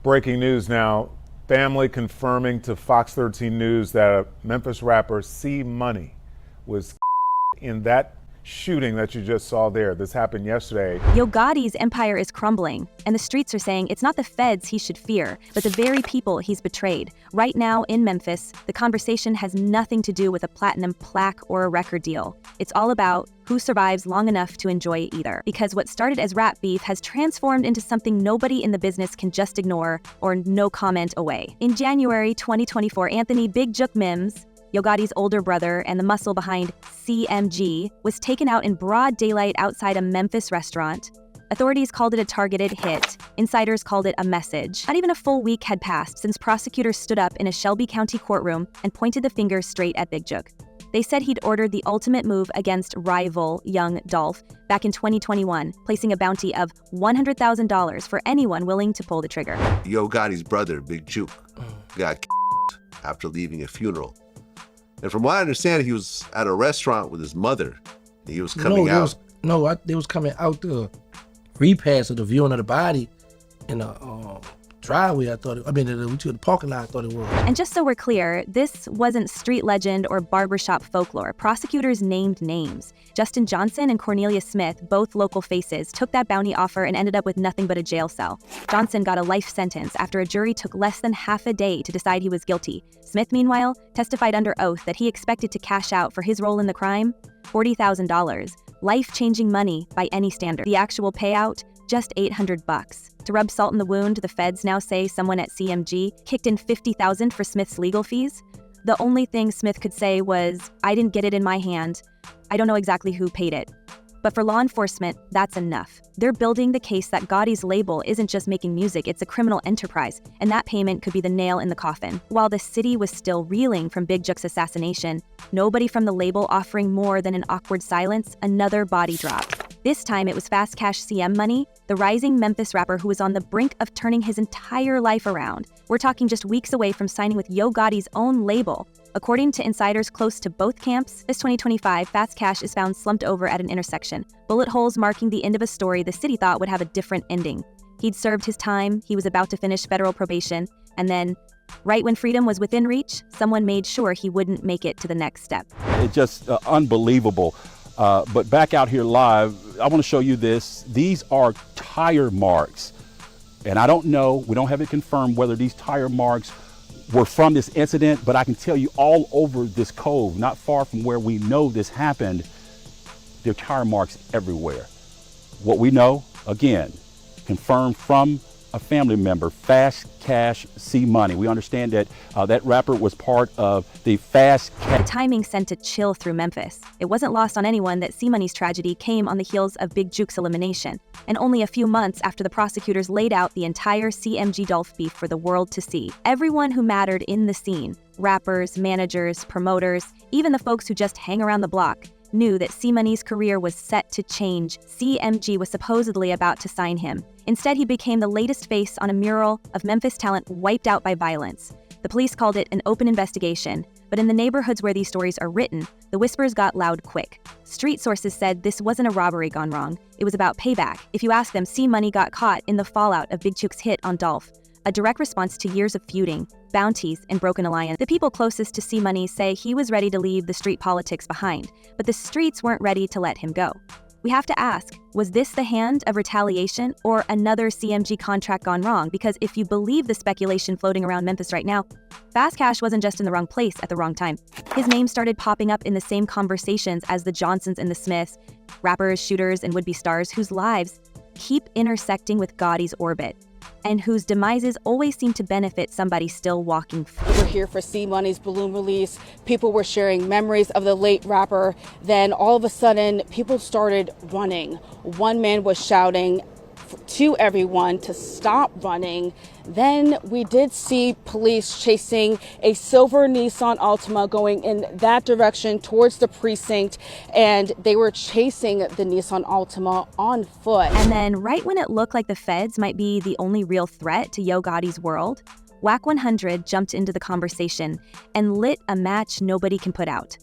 Breaking news now. Family confirming to Fox 13 News that Memphis rapper C Money was in that shooting that you just saw there. This happened yesterday. Yo Gotti's empire is crumbling, and the streets are saying it's not the feds he should fear, but the very people he's betrayed. Right now in Memphis, the conversation has nothing to do with a platinum plaque or a record deal. It's all about who survives long enough to enjoy either. Because what started as rap beef has transformed into something nobody in the business can just ignore or no comment away. In January 2024, Anthony Big Jook Mims, Yo Gotti's older brother and the muscle behind CMG, was taken out in broad daylight outside a Memphis restaurant. Authorities called it a targeted hit. Insiders called it a message. Not even a full week had passed since prosecutors stood up in a Shelby County courtroom and pointed the finger straight at Big Jook. They said he'd ordered the ultimate move against rival Young Dolph back in 2021, placing a bounty of $100,000 for anyone willing to pull the trigger. Yo Gotti's brother, Big Jook, got after leaving a funeral. And from what I understand, he was at a restaurant with his mother. He was coming out. They was coming out the repast of the viewing of the body in the driveway. The parking lot, I thought it was. And just so we're clear, this wasn't street legend or barbershop folklore. Prosecutors named names. Justin Johnson and Cornelia Smith, both local faces, took that bounty offer and ended up with nothing but a jail cell. Johnson got a life sentence after a jury took less than half a day to decide he was guilty. Smith, meanwhile, testified under oath that he expected to cash out for his role in the crime $40,000. Life-changing money by any standard. The actual payout, just $800. To rub salt in the wound, the feds now say someone at CMG kicked in $50,000 for Smith's legal fees. The only thing Smith could say was, "I didn't get it in my hand. I don't know exactly who paid it." But for law enforcement, that's enough. They're building the case that Gotti's label isn't just making music, it's a criminal enterprise, and that payment could be the nail in the coffin. While the city was still reeling from Big Jook's assassination, nobody from the label offering more than an awkward silence, another body drop. This time it was FastCash CM Money, the rising Memphis rapper who was on the brink of turning his entire life around. We're talking just weeks away from signing with Yo Gotti's own label. According to insiders close to both camps, this 2025, FastCash is found slumped over at an intersection, bullet holes marking the end of a story the city thought would have a different ending. He'd served his time, he was about to finish federal probation, and then, right when freedom was within reach, someone made sure he wouldn't make it to the next step. It's just unbelievable. But back out here live, I want to show you this. These are tire marks. And I don't know, we don't have it confirmed whether these tire marks were from this incident, but I can tell you all over this cove, not far from where we know this happened, there are tire marks everywhere. What we know, again, confirmed from a family member, FastCash C Money. We understand that that rapper was part of the FastCash. The timing sent a chill through Memphis. It wasn't lost on anyone that C Money's tragedy came on the heels of Big Jook's elimination, and only a few months after the prosecutors laid out the entire CMG Dolph beef for the world to see. Everyone who mattered in the scene, rappers, managers, promoters, even the folks who just hang around the block, knew that C Money's career was set to change. CMG was supposedly about to sign him. Instead, he became the latest face on a mural of Memphis talent wiped out by violence. The police called it an open investigation, but in the neighborhoods where these stories are written, the whispers got loud quick. Street sources said this wasn't a robbery gone wrong. It was about payback. If you ask them, C Money got caught in the fallout of Big Jook's hit on Dolph, a direct response to years of feuding, bounties, and broken alliance. The people closest to C Money say he was ready to leave the street politics behind, but the streets weren't ready to let him go. We have to ask, was this the hand of retaliation or another CMG contract gone wrong? Because if you believe the speculation floating around Memphis right now, FastCash wasn't just in the wrong place at the wrong time. His name started popping up in the same conversations as the Johnsons and the Smiths, rappers, shooters, and would-be stars whose lives keep intersecting with Gotti's orbit, and whose demises always seem to benefit somebody still walking. We're here for C Money's balloon release. People were sharing memories of the late rapper. Then all of a sudden, people started running. One man was shouting to everyone to stop running. Then we did see police chasing a silver Nissan Altima going in that direction towards the precinct, and they were chasing the Nissan Altima on foot. And then right when it looked like the feds might be the only real threat to Yo Gotti's world, Wack 100 jumped into the conversation and lit a match nobody can put out.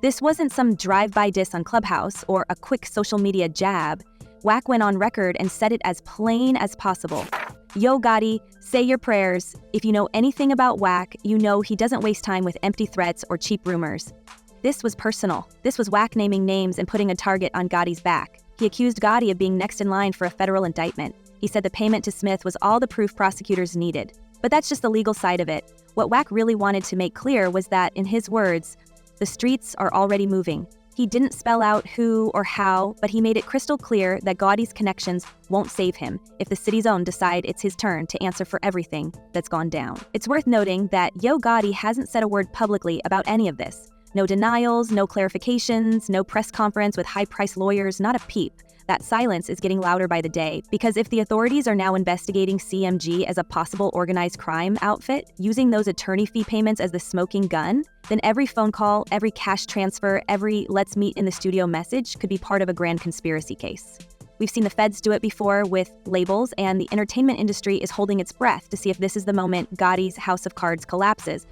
This wasn't some drive-by diss on Clubhouse or a quick social media jab. Wack went on record and said it as plain as possible. Yo Gotti, say your prayers. If you know anything about Wack, you know he doesn't waste time with empty threats or cheap rumors. This was personal. This was Wack naming names and putting a target on Gotti's back. He accused Gotti of being next in line for a federal indictment. He said the payment to Smith was all the proof prosecutors needed. But that's just the legal side of it. What Wack really wanted to make clear was that, in his words, the streets are already moving. He didn't spell out who or how, but he made it crystal clear that Gotti's connections won't save him if the city's own decide it's his turn to answer for everything that's gone down. It's worth noting that Yo Gotti hasn't said a word publicly about any of this. No denials, no clarifications, no press conference with high-priced lawyers, not a peep. That silence is getting louder by the day, because if the authorities are now investigating CMG as a possible organized crime outfit, using those attorney fee payments as the smoking gun, then every phone call, every cash transfer, every "let's meet in the studio" message could be part of a grand conspiracy case. We've seen the feds do it before with labels, and the entertainment industry is holding its breath to see if this is the moment Gotti's house of cards collapses.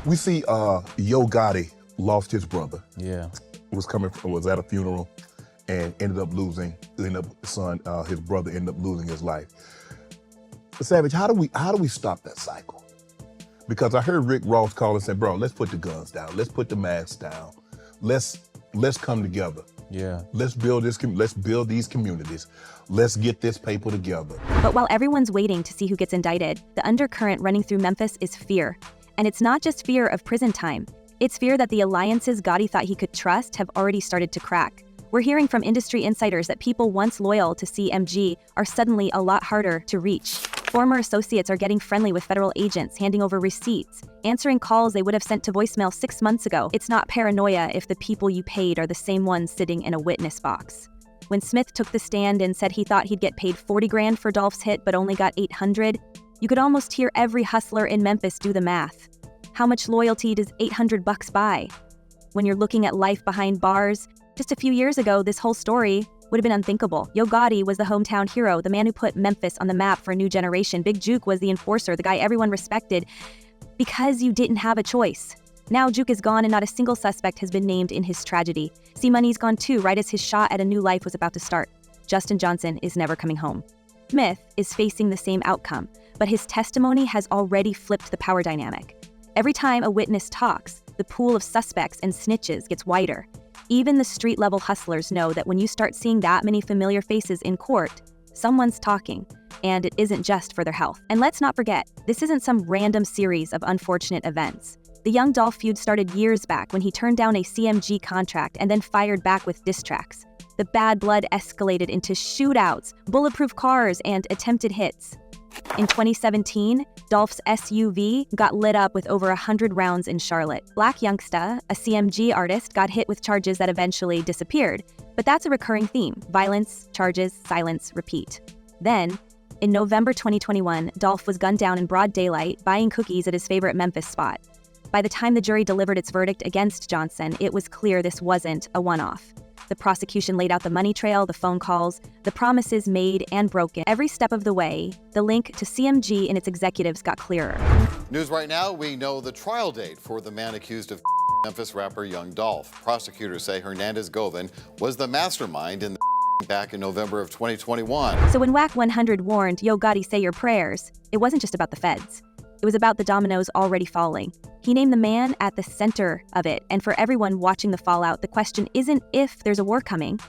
We see Yo Gotti lost his brother. Yeah. Was at a funeral and his brother ended up losing his life. Savage, how do we stop that cycle? Because I heard Rick Ross call and say, bro, let's put the guns down. Let's put the masks down. Let's come together. Yeah. Let's build these communities. Let's get this paper together. But while everyone's waiting to see who gets indicted, the undercurrent running through Memphis is fear. And it's not just fear of prison time. It's fear that the alliances Gotti thought he could trust have already started to crack. We're hearing from industry insiders that people once loyal to CMG are suddenly a lot harder to reach. Former associates are getting friendly with federal agents, handing over receipts, answering calls they would have sent to voicemail 6 months ago. It's not paranoia if the people you paid are the same ones sitting in a witness box. When Smith took the stand and said he thought he'd get paid $40,000 for Dolph's hit but only got $800, you could almost hear every hustler in Memphis do the math. How much loyalty does $800 buy? When you're looking at life behind bars, just a few years ago, this whole story would have been unthinkable. Yo Gotti was the hometown hero, the man who put Memphis on the map for a new generation. Big Juke was the enforcer, the guy everyone respected, because you didn't have a choice. Now Juke is gone and not a single suspect has been named in his tragedy. C-Money's gone too, right as his shot at a new life was about to start. Justin Johnson is never coming home. Smith is facing the same outcome, but his testimony has already flipped the power dynamic. Every time a witness talks, the pool of suspects and snitches gets wider. Even the street-level hustlers know that when you start seeing that many familiar faces in court, someone's talking, and it isn't just for their health. And let's not forget, this isn't some random series of unfortunate events. The Young Dolph feud started years back when he turned down a CMG contract and then fired back with diss tracks. The bad blood escalated into shootouts, bulletproof cars, and attempted hits. In 2017, Dolph's SUV got lit up with over 100 rounds in Charlotte. Black Youngsta, a CMG artist, got hit with charges that eventually disappeared. But that's a recurring theme: violence, charges, silence, repeat. Then, in November 2021, Dolph was gunned down in broad daylight, buying cookies at his favorite Memphis spot. By the time the jury delivered its verdict against Johnson, it was clear this wasn't a one-off. The prosecution laid out the money trail, the phone calls, the promises made and broken. Every step of the way, the link to CMG and its executives got clearer. News right now, we know the trial date for the man accused of Memphis rapper Young Dolph. Prosecutors say Hernandez Govan was the mastermind in the back in November of 2021. So when Wack 100 warned, "Yo Gotti, say your prayers," it wasn't just about the feds. It was about the dominoes already falling. He named the man at the center of it, and for everyone watching the fallout, the question isn't if there's a war coming,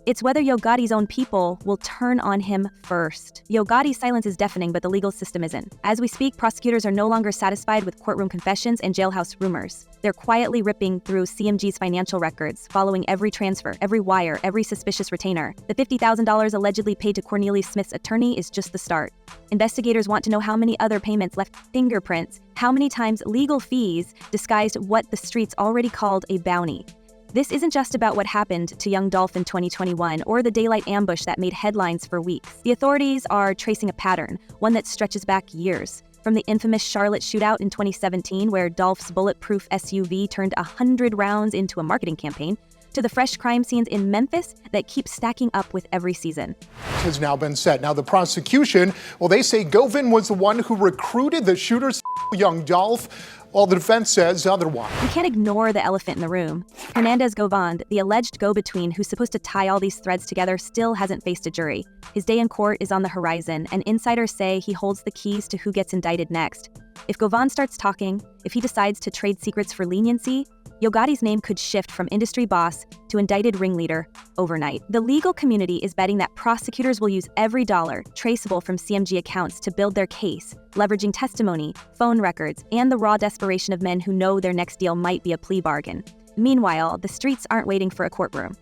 it's whether Yo Gotti's own people will turn on him first. Yo Gotti's silence is deafening, but the legal system isn't. As we speak, prosecutors are no longer satisfied with courtroom confessions and jailhouse rumors. They're quietly ripping through CMG's financial records, following every transfer, every wire, every suspicious retainer. The $50,000 allegedly paid to Cornelius Smith's attorney is just the start. Investigators want to know how many other payments left fingerprints, how many times legal fees disguised what the streets already called a bounty. This isn't just about what happened to Young Dolph in 2021 or the daylight ambush that made headlines for weeks. The authorities are tracing a pattern, one that stretches back years. From the infamous Charlotte shootout in 2017, where Dolph's bulletproof SUV turned 100 rounds into a marketing campaign, to the fresh crime scenes in Memphis that keep stacking up with every season. Has now been set. Now the prosecution, well, they say Govan was the one who recruited the shooter, Young Dolph. while the defense says otherwise. We can't ignore the elephant in the room. Hernandez Govind, the alleged go-between who's supposed to tie all these threads together, still hasn't faced a jury. His day in court is on the horizon, and insiders say he holds the keys to who gets indicted next. If Govind starts talking, if he decides to trade secrets for leniency, Gotti's name could shift from industry boss to indicted ringleader overnight. The legal community is betting that prosecutors will use every dollar traceable from CMG accounts to build their case, leveraging testimony, phone records, and the raw desperation of men who know their next deal might be a plea bargain. Meanwhile, the streets aren't waiting for a courtroom.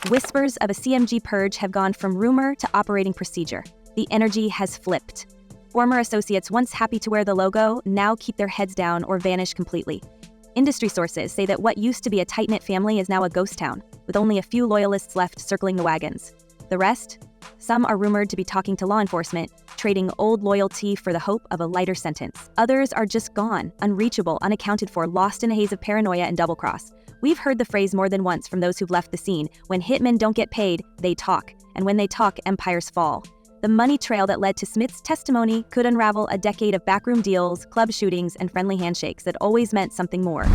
Whispers of a CMG purge have gone from rumor to operating procedure. The energy has flipped. Former associates once happy to wear the logo now keep their heads down or vanish completely. Industry sources say that what used to be a tight-knit family is now a ghost town, with only a few loyalists left circling the wagons. The rest? Some are rumored to be talking to law enforcement, trading old loyalty for the hope of a lighter sentence. Others are just gone, unreachable, unaccounted for, lost in a haze of paranoia and double-cross. We've heard the phrase more than once from those who've left the scene: when hitmen don't get paid, they talk. And when they talk, empires fall. The money trail that led to Smith's testimony could unravel a decade of backroom deals, club shootings, and friendly handshakes that always meant something more.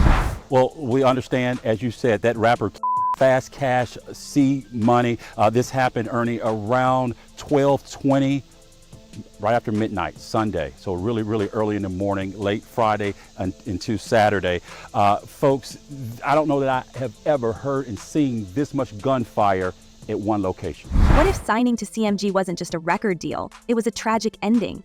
Well, we understand, as you said, that rapper FastCash, C Money. This happened, Ernie, around 12:20, right after midnight, Sunday. So really, really early in the morning, late Friday into Saturday. Folks, I don't know that I have ever heard and seen this much gunfire at one location. What if signing to CMG wasn't just a record deal? It was a tragic ending.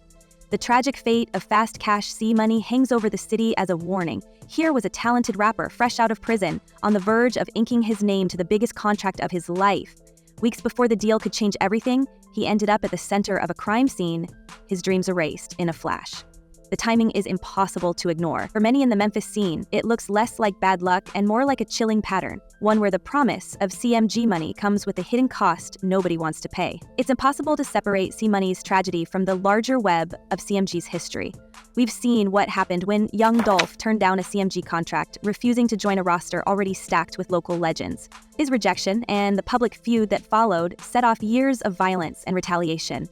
The tragic fate of FastCash C Money hangs over the city as a warning. Here was a talented rapper fresh out of prison, on the verge of inking his name to the biggest contract of his life. Weeks before the deal could change everything, he ended up at the center of a crime scene, his dreams erased in a flash. The timing is impossible to ignore. For many in the Memphis scene, it looks less like bad luck and more like a chilling pattern, one where the promise of CMG money comes with a hidden cost nobody wants to pay. It's impossible to separate C Money's tragedy from the larger web of CMG's history. We've seen what happened when young Dolph turned down a CMG contract, refusing to join a roster already stacked with local legends. His rejection and the public feud that followed set off years of violence and retaliation.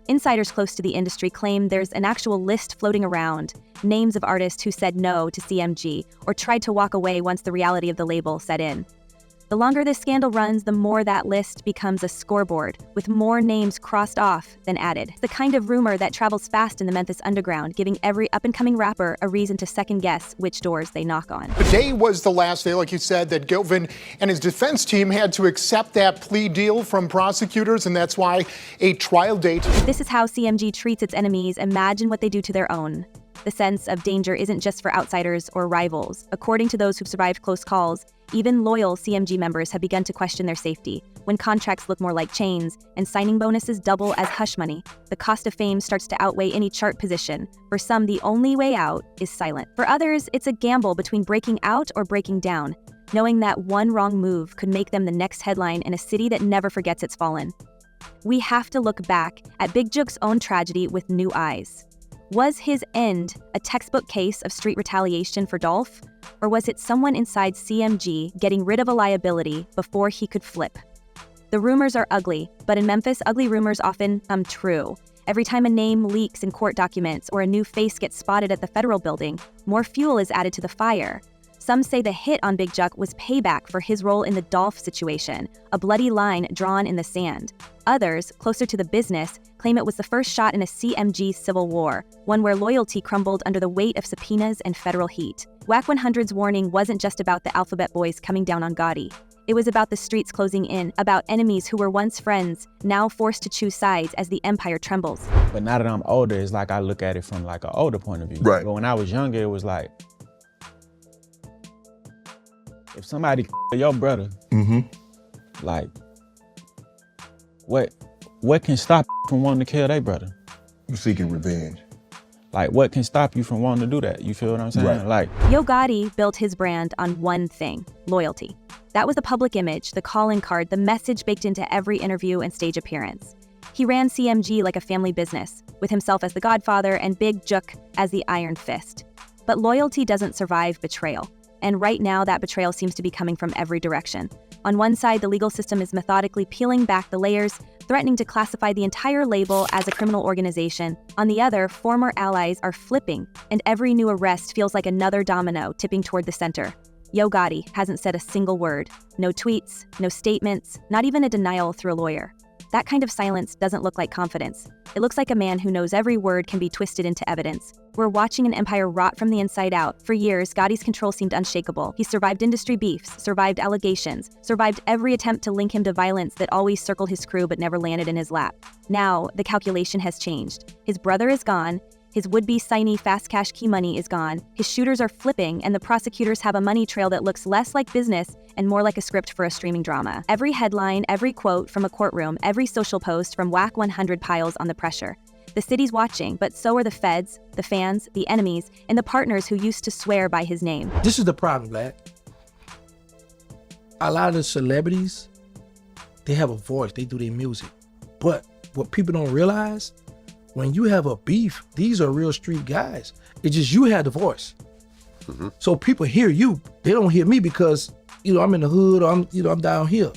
Insiders close to the industry claim there's an actual list floating around, names of artists who said no to CMG or tried to walk away once the reality of the label set in. The longer this scandal runs, the more that list becomes a scoreboard, with more names crossed off than added. The kind of rumor that travels fast in the Memphis underground, giving every up-and-coming rapper a reason to second-guess which doors they knock on. Today was the last day, like you said, that Govind and his defense team had to accept that plea deal from prosecutors, and that's why a trial date. If this is how CMG treats its enemies, imagine what they do to their own. The sense of danger isn't just for outsiders or rivals. According to those who've survived close calls, even loyal CMG members have begun to question their safety. When contracts look more like chains and signing bonuses double as hush money, the cost of fame starts to outweigh any chart position. For some, the only way out is silent. For others, it's a gamble between breaking out or breaking down, knowing that one wrong move could make them the next headline in a city that never forgets its fallen. We have to look back at Big Juke's own tragedy with new eyes. Was his end a textbook case of street retaliation for Dolph? Or was it someone inside CMG getting rid of a liability before he could flip? The rumors are ugly, but in Memphis, ugly rumors often come true. Every time a name leaks in court documents or a new face gets spotted at the federal building, more fuel is added to the fire. Some say the hit on Big Juck was payback for his role in the Dolph situation, a bloody line drawn in the sand. Others, closer to the business, claim it was the first shot in a CMG civil war, one where loyalty crumbled under the weight of subpoenas and federal heat. Wack 100's warning wasn't just about the Alphabet Boys coming down on Gotti. It was about the streets closing in, about enemies who were once friends, now forced to choose sides as the empire trembles. But now that I'm older, it's like I look at it from like an older point of view. Right. But when I was younger, it was like, if somebody your brother, like, what can stop from wanting to kill their brother? You're seeking revenge. Like, what can stop you from wanting to do that? You feel what I'm saying? Right. Like, Gotti built his brand on one thing: loyalty. That was the public image, the calling card, the message baked into every interview and stage appearance. He ran CMG like a family business, with himself as the godfather and Big Juk as the iron fist. But loyalty doesn't survive betrayal. And right now, that betrayal seems to be coming from every direction. On one side, the legal system is methodically peeling back the layers, threatening to classify the entire label as a criminal organization. On the other, former allies are flipping, and every new arrest feels like another domino tipping toward the center. Yo Gotti hasn't said a single word. No tweets, no statements, not even a denial through a lawyer. That kind of silence doesn't look like confidence. It looks like a man who knows every word can be twisted into evidence. We're watching an empire rot from the inside out. For years, Gotti's control seemed unshakable. He survived industry beefs, survived allegations, survived every attempt to link him to violence that always circled his crew but never landed in his lap. Now, the calculation has changed. His brother is gone. His would-be signee FastCash key money is gone. His shooters are flipping, and the prosecutors have a money trail that looks less like business and more like a script for a streaming drama. Every headline, every quote from a courtroom, every social post from Wack 100 piles on the pressure. The city's watching, but so are the feds, the fans, the enemies, and the partners who used to swear by his name. This is the problem, Black. A lot of the celebrities, they have a voice, they do their music. But what people don't realize, when you have a beef, these are real street guys. It's just you have the voice. Mm-hmm. So people hear you, they don't hear me because, I'm in the hood or I'm down here.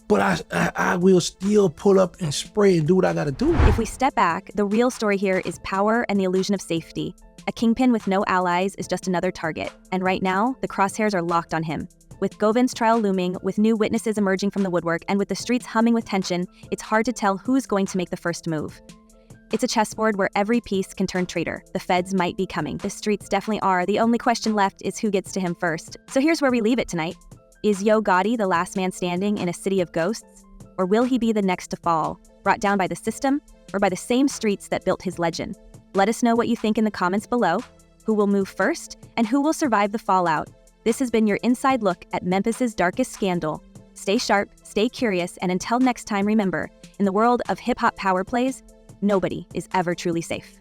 But I will still pull up and spray and do what I gotta do. If we step back, the real story here is power and the illusion of safety. A kingpin with no allies is just another target. And right now, the crosshairs are locked on him. With Govin's trial looming, with new witnesses emerging from the woodwork, and with the streets humming with tension, it's hard to tell who's going to make the first move. It's a chessboard where every piece can turn traitor. The feds might be coming. The streets definitely are. The only question left is who gets to him first. So here's where we leave it tonight. Is Yo Gotti the last man standing in a city of ghosts? Or will he be the next to fall, brought down by the system or by the same streets that built his legend? Let us know what you think in the comments below. Who will move first and who will survive the fallout? This has been your inside look at Memphis's darkest scandal. Stay sharp, stay curious, and until next time, remember, in the world of hip-hop power plays, nobody is ever truly safe.